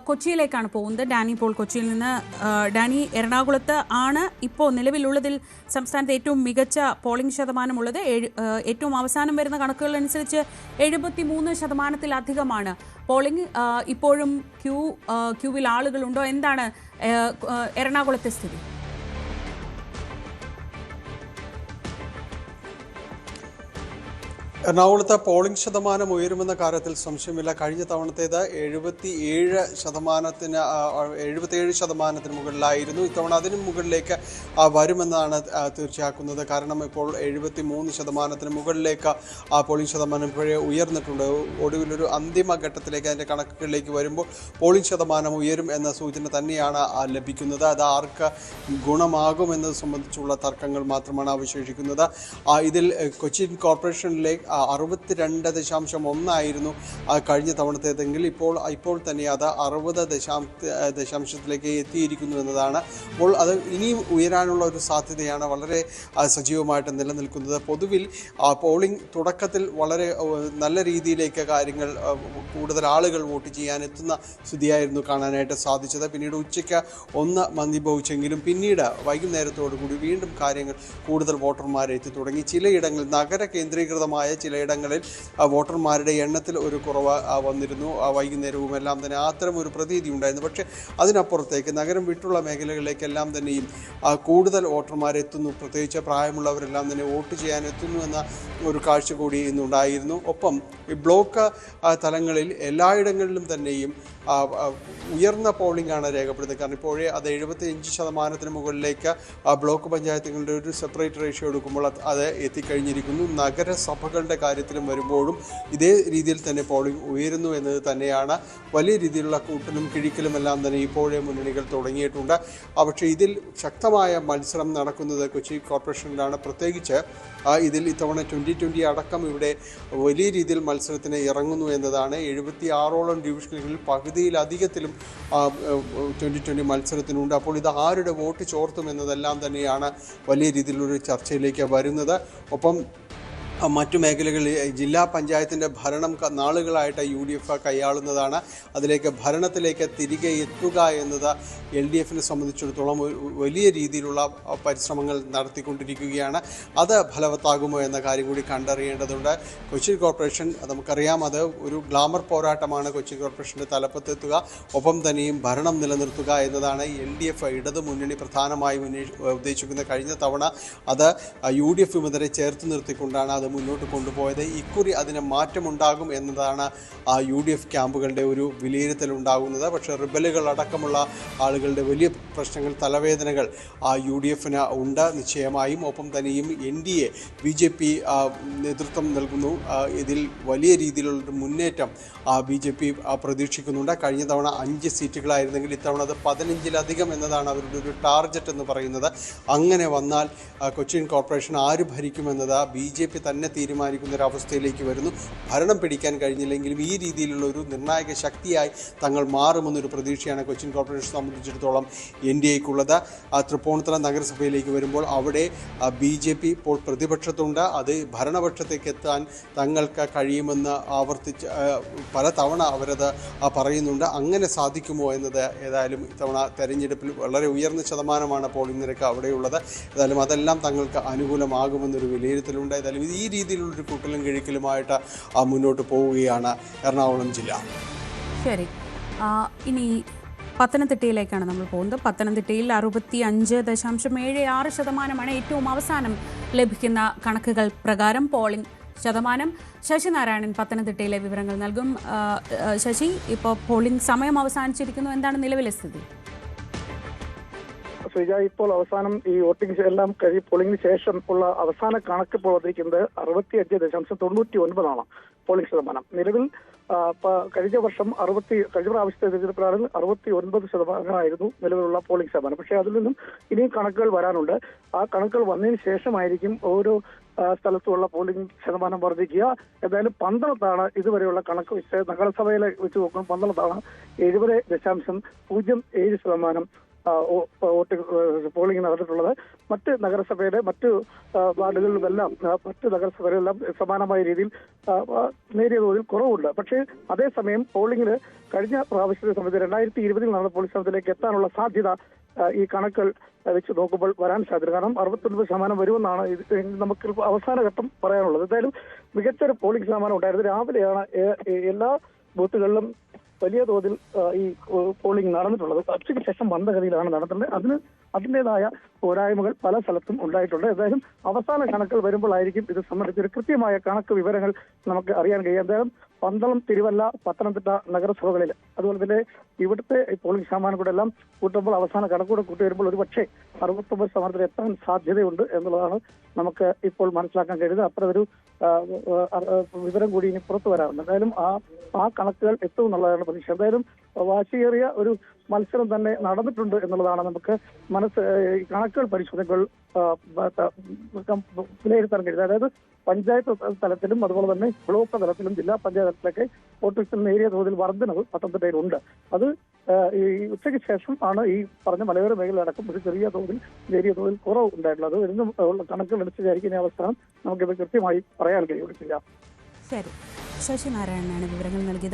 കൊച്ചിയിലേക്കാണ് പോകുന്നത്. Dani Paul കൊച്ചിയിൽ നിന്ന്. ഡാനി, എറണാകുളത്ത് ആണ് ഇപ്പോൾ നിലവിലുള്ളതിൽ സംസ്ഥാനത്ത് ഏറ്റവും മികച്ച പോളിംഗ് ശതമാനമുള്ളത്. ഏറ്റവും അവസാനം വരുന്ന കണക്കുകൾ അനുസരിച്ച് 73% പോളിംഗ്. ഇപ്പോഴും ക്യൂവിൽ ആളുകളുണ്ടോ? എന്താണ് എറണാകുളത്തെ സ്ഥിതി? എറണാകുളത്ത് പോളിംഗ് ശതമാനം ഉയരുമെന്ന കാര്യത്തിൽ സംശയമില്ല. കഴിഞ്ഞ തവണത്തേത് 77% മുകളിലായിരുന്നു. ഇത്തവണ അതിനും മുകളിലേക്ക് വരുമെന്നാണ് തീർച്ചയാക്കുന്നത്. കാരണം ഇപ്പോൾ 73% മുകളിലേക്ക് പോളിംഗ് ശതമാനം ഇപ്പോഴേ ഉയർന്നിട്ടുണ്ട്. ഒടുവിലൊരു അന്തിമ ഘട്ടത്തിലേക്ക് അതിൻ്റെ കണക്കുകളിലേക്ക് വരുമ്പോൾ പോളിംഗ് ശതമാനം ഉയരും എന്ന സൂചന തന്നെയാണ് ലഭിക്കുന്നത്. അത് ആർക്ക് ഗുണമാകുമെന്നത് സംബന്ധിച്ചുള്ള തർക്കങ്ങൾ മാത്രമാണ് അവശേഷിക്കുന്നത്. ഇതിൽ കൊച്ചിൻ കോർപ്പറേഷനിലെ 62.1 കഴിഞ്ഞ തവണത്തേതെങ്കിൽ ഇപ്പോൾ തന്നെ അത് 60 എത്തിയിരിക്കുന്നു എന്നതാണ്. അപ്പോൾ അത് ഇനിയും ഉയരാനുള്ള ഒരു സാധ്യതയാണ് വളരെ സജീവമായിട്ട് നിലനിൽക്കുന്നത്. പൊതുവിൽ പോളിംഗ് തുടക്കത്തിൽ വളരെ നല്ല രീതിയിലേക്ക് കാര്യങ്ങൾ കൂടുതൽ ആളുകൾ വോട്ട് ചെയ്യാനെത്തുന്ന സ്ഥിതിയായിരുന്നു കാണാനായിട്ട് സാധിച്ചത്. പിന്നീട് ഉച്ചയ്ക്ക് ഒന്ന് മന്ദീഭവിച്ചെങ്കിലും പിന്നീട് വൈകുന്നേരത്തോടു കൂടി വീണ്ടും കാര്യങ്ങൾ കൂടുതൽ വോട്ടർമാരെ എത്തി തുടങ്ങി. ചിലയിടങ്ങളിൽ നഗര കേന്ദ്രീകൃതമായ ചിലയിടങ്ങളിൽ വോട്ടർമാരുടെ എണ്ണത്തിൽ ഒരു കുറവ് വന്നിരുന്നു. വൈകുന്നേരവും എല്ലാം തന്നെ അത്തരം ഒരു പ്രതീതി ഉണ്ടായിരുന്നു. പക്ഷേ അതിനപ്പുറത്തേക്ക് നഗരം വിട്ടുള്ള മേഖലകളിലേക്കെല്ലാം തന്നെയും കൂടുതൽ വോട്ടർമാരെത്തുന്നു. പ്രത്യേകിച്ച് പ്രായമുള്ളവരെല്ലാം തന്നെ വോട്ട് ചെയ്യാനെത്തുന്നു എന്ന ഒരു കാഴ്ച കൂടി ഇന്നുണ്ടായിരുന്നു. ഒപ്പം ഈ ബ്ലോക്ക് തലങ്ങളിൽ എല്ലായിടങ്ങളിലും തന്നെയും ഉയർന്ന പോളിംഗ് ആണ് രേഖപ്പെടുത്തുന്നത്. കാരണം ഇപ്പോഴേ അത് 75% മുകളിലേക്ക് ബ്ലോക്ക് പഞ്ചായത്തുകളുടെ ഒരു സെപ്പറേറ്റ് റേഷ്യോ എടുക്കുമ്പോൾ അത് എത്തിക്കഴിഞ്ഞിരിക്കുന്നു. നഗരസഭകളുടെ കാര്യത്തിലും വരുമ്പോഴും ഇതേ രീതിയിൽ തന്നെ പോളിംഗ് ഉയരുന്നു എന്നത് തന്നെയാണ്. വലിയ രീതിയിലുള്ള കൂട്ടലും കിഴിക്കലും എല്ലാം തന്നെ ഇപ്പോഴേ മുന്നണികൾ തുടങ്ങിയിട്ടുണ്ട്. പക്ഷേ ഇതിൽ ശക്തമായ മത്സരം നടക്കുന്നത് കൊച്ചി കോർപ്പറേഷനിലാണ്. പ്രത്യേകിച്ച് ഇതിൽ ഇത്തവണ 2020 അടക്കം ഇവിടെ വലിയ രീതിയിൽ മത്സരത്തിന് ഇറങ്ങുന്നു എന്നതാണ്. 76ഓളം ഡിവിഷനുകളിൽ പകുതിയിലധികത്തിലും 2020 മത്സരത്തിനുണ്ട്. അപ്പോൾ ഇത് ആരുടെ വോട്ട് ചോർത്തും എന്നതെല്ലാം തന്നെയാണ് വലിയ രീതിയിലൊരു ചർച്ചയിലേക്ക് വരുന്നത്. ഒപ്പം മറ്റു മേഖലകളിൽ ജില്ലാ പഞ്ചായത്തിൻ്റെ ഭരണം നാളുകളായിട്ട് UDF കൈയാളുന്നതാണ്. അതിലേക്ക് ഭരണത്തിലേക്ക് തിരികെ എത്തുക എന്നത് LDFനെ സംബന്ധിച്ചിടത്തോളം വലിയ രീതിയിലുള്ള പരിശ്രമങ്ങൾ നടത്തിക്കൊണ്ടിരിക്കുകയാണ്. അത് ഫലവത്താകുമോ എന്ന കാര്യം കൂടി കണ്ടറിയേണ്ടതുണ്ട്. കൊച്ചി കോർപ്പറേഷൻ നമുക്കറിയാം, അത് ഒരു ഗ്ലാമർ പോരാട്ടമാണ് കൊച്ചി കോർപ്പറേഷൻ്റെ തലപ്പത്തെത്തുക. ഒപ്പം തന്നെയും ഭരണം നിലനിർത്തുക എന്നതാണ് LDF ഇടതു മുന്നണി പ്രധാനമായും ഉദ്ദേശിക്കുന്ന. കഴിഞ്ഞ തവണ അത് UDFുമെതിരെ ചേർത്ത് നിർത്തിക്കൊണ്ടാണ് അത് മുന്നോട്ട് കൊണ്ടുപോയത്. ഇക്കുറി അതിന് മാറ്റമുണ്ടാകും എന്നതാണ് UDF ക്യാമ്പുകളുടെ ഒരു വിലയിരുത്തലുണ്ടാകുന്നത്. പക്ഷേ റിബലുകൾ അടക്കമുള്ള ആളുകളുടെ വലിയ പ്രശ്നങ്ങൾ, തലവേദനകൾ UDFന് ഉണ്ട് നിശ്ചയമായും. ഒപ്പം തന്നെയും NDA BJP നേതൃത്വം നൽകുന്നു. ഇതിൽ വലിയ രീതിയിലുള്ളൊരു മുന്നേറ്റം BJP പ്രതീക്ഷിക്കുന്നുണ്ട്. കഴിഞ്ഞ തവണ 5 സീറ്റുകളായിരുന്നെങ്കിൽ ഇത്തവണ അത് 15-ലധികം എന്നതാണ് അവരുടെ ഒരു ടാർഗറ്റ് എന്ന് പറയുന്നത്. അങ്ങനെ വന്നാൽ കൊച്ചിൻ കോർപ്പറേഷൻ ആര് ഭരിക്കുമെന്നത് BJP തന്നെ തീരുമാനിക്കുന്നൊരവസ്ഥയിലേക്ക് വരുന്നു. ഭരണം പിടിക്കാൻ കഴിഞ്ഞില്ലെങ്കിലും ഈ രീതിയിലുള്ള ഒരു നിർണായക ശക്തിയായി തങ്ങൾ മാറുമെന്നൊരു പ്രതീക്ഷയാണ് കൊച്ചിൻ കോർപ്പറേഷനെ സംബന്ധിച്ചിടത്തോളം NDAക്കുള്ളത്. തൃപ്പൂണിത്തുറ നഗരസഭയിലേക്ക് വരുമ്പോൾ അവിടെ BJP ഇപ്പോൾ പ്രതിപക്ഷത്തുണ്ട്. അത് ഭരണപക്ഷത്തേക്ക് എത്താൻ തങ്ങൾക്ക് കഴിയുമെന്ന് ആവർത്തിച്ച് പല തവണ അവരത് പറയുന്നുണ്ട്. അങ്ങനെ സാധിക്കുമോ എന്നത് ഏതായാലും ഇത്തവണ തെരഞ്ഞെടുപ്പിൽ വളരെ ഉയർന്ന ശതമാനമാണ് പോളിംഗ് നിരക്ക് അവിടെയുള്ളത്. ഏതായാലും അതെല്ലാം തങ്ങൾക്ക് അനുകൂലമാകുമെന്നൊരു വിലയിരുത്തലുണ്ട്. ഏതായാലും ഈ രീതിയിലുള്ളൊരു കൂട്ടലും കിഴിക്കലുമായിട്ട് മുന്നോട്ട് പോവുകയാണ് എറണാകുളം ജില്ല. ശരി, ഇനി പത്തനംതിട്ടയിലേക്കാണ് നമ്മൾ പോകുന്നത്. പത്തനംതിട്ടയിൽ 65.76% ഏറ്റവും അവസാനം ലഭിക്കുന്ന കണക്കുകൾ പ്രകാരം പോളിംഗ് ശതമാനം. ശശി നാരായണൻ പത്തനംതിട്ടയിലെ വിവരങ്ങൾ നൽകും. ശശി, ഇപ്പോൾ പോളിംഗ് സമയം അവസാനിച്ചിരിക്കുന്നു. എന്താണ് നിലവിലെ സ്ഥിതി? ശ്രീജ, ഇപ്പോൾ അവസാനം ഈ വോട്ടിംഗ് എല്ലാം പോളിംഗിന് ശേഷം ഉള്ള അവസാന കണക്ക് ഇപ്പോൾ വന്നിരിക്കുന്നത് 65.99 പോളിംഗ് ശതമാനം. നിലവിൽ കഴിഞ്ഞ പ്രാവശ്യത്തെ തെരഞ്ഞെടുപ്പിലാണ് 69% നിലവിലുള്ള പോളിംഗ് ശതമാനം. പക്ഷേ അതിൽ നിന്നും ഇനിയും കണക്കുകൾ വരാനുണ്ട്. ആ കണക്കുകൾ വന്നതിന് ശേഷമായിരിക്കും ഓരോ സ്ഥലത്തുള്ള പോളിംഗ് ശതമാനം വർദ്ധിക്കുക. ഏതായാലും പന്തളത്താണ് ഇതുവരെയുള്ള കണക്ക് വെച്ച് നഗരസഭയിലെ വെച്ച് നോക്കുമ്പോൾ പന്തളത്താണ് 70.07% വോട്ട് പോളിംഗ് നടന്നിട്ടുള്ളത്. മറ്റ് നഗരസഭയുടെ മറ്റ് വാർഡുകളിലുമെല്ലാം മറ്റ് നഗരസഭകളിലെല്ലാം സമാനമായ രീതിയിൽ നേരിയ തോതിൽ കുറവുണ്ട്. പക്ഷേ അതേസമയം പോളിംഗിന് കഴിഞ്ഞ പ്രാവശ്യത്തെ സമയത്ത് 2020 നടന്ന പോളിംഗ് സമയത്തിലേക്ക് എത്താനുള്ള സാധ്യത ഈ കണക്കുകൾ വെച്ച് നോക്കുമ്പോൾ വരാൻ സാധ്യത. കാരണം 69% വരുമെന്നാണ് നമുക്ക് അവസാന ഘട്ടം പറയാനുള്ളത്. എന്തായാലും മികച്ചൊരു പോളിംഗ് ശതമാനം ഉണ്ടായിരുന്നു. രാവിലെയാണ് എല്ലാ ബൂത്തുകളിലും വലിയ തോതിൽ ഈ പോളിംഗ് നടന്നിട്ടുള്ളത്. ഉച്ചയ്ക്ക് ശേഷം മന്ദഗതിയിലാണ് നടത്തുന്നത്. അതിൻ്റെതായ പോരായ്മകൾ പല സ്ഥലത്തും ഉണ്ടായിട്ടുണ്ട്. എന്തായാലും അവസാന കണക്കുകൾ വരുമ്പോഴായിരിക്കും ഇത് സംബന്ധിച്ചൊരു കൃത്യമായ കണക്ക് വിവരങ്ങൾ നമുക്ക് അറിയാൻ കഴിയും. എന്തായാലും പന്തളം, തിരുവല്ല, പത്തനംതിട്ട നഗരസഭകളിൽ അതുപോലെ തന്നെ ഇവിടുത്തെ പോളിംഗ് ശതമാനം കൂടെ എല്ലാം കൂട്ടുമ്പോൾ അവസാന കണക്കൂടെ കൂട്ടി വരുമ്പോൾ ഒരു പക്ഷേ 69% എത്താൻ സാധ്യതയുണ്ട് എന്നുള്ളതാണ് നമുക്ക് ഇപ്പോൾ മനസ്സിലാക്കാൻ കഴിയുന്നത്. അത്ര ഒരു വിവരം കൂടി ഇനി പുറത്തു വരാറുണ്ട്. എന്തായാലും ആ കണക്കുകൾ എത്തും എന്നുള്ളതാണ് പ്രതീക്ഷ. എന്തായാലും വാശിയേറിയ ഒരു മത്സരം തന്നെ നടന്നിട്ടുണ്ട് എന്നുള്ളതാണ് നമുക്ക് കണക്കുകൾ പരിശോധനകൾ വിലയിരുത്താൻ കഴിയുന്നത്. അതായത് പഞ്ചായത്ത് തലത്തിലും അതുപോലെ തന്നെ ബ്ലോക്ക് തലത്തിലും ജില്ലാ പഞ്ചായത്ത് തലത്തിലൊക്കെ വോട്ടേഴ്സിൽ നേരിയ തോതിൽ വർധനവ് പത്തനംതിട്ടയിലുണ്ട്. അത് ഈ ഉച്ചയ്ക്ക് ശേഷം ആണ് ഈ പറഞ്ഞ മലയോര മേഖലയടക്കം ഒരു ചെറിയ തോതിൽ നേരിയ തോതിൽ കുറവ് ഉണ്ടായിട്ടുള്ളത്. വരുന്ന കണക്കുകൾ അനുസരിച്ചായിരിക്കും ഈ അവസ്ഥ നമുക്കിത് കൃത്യമായി പറയാൻ കഴിയുകയില്ല. ശരി, ശശി നാരായണനാണ് വിവരങ്ങൾ നൽകിയത്.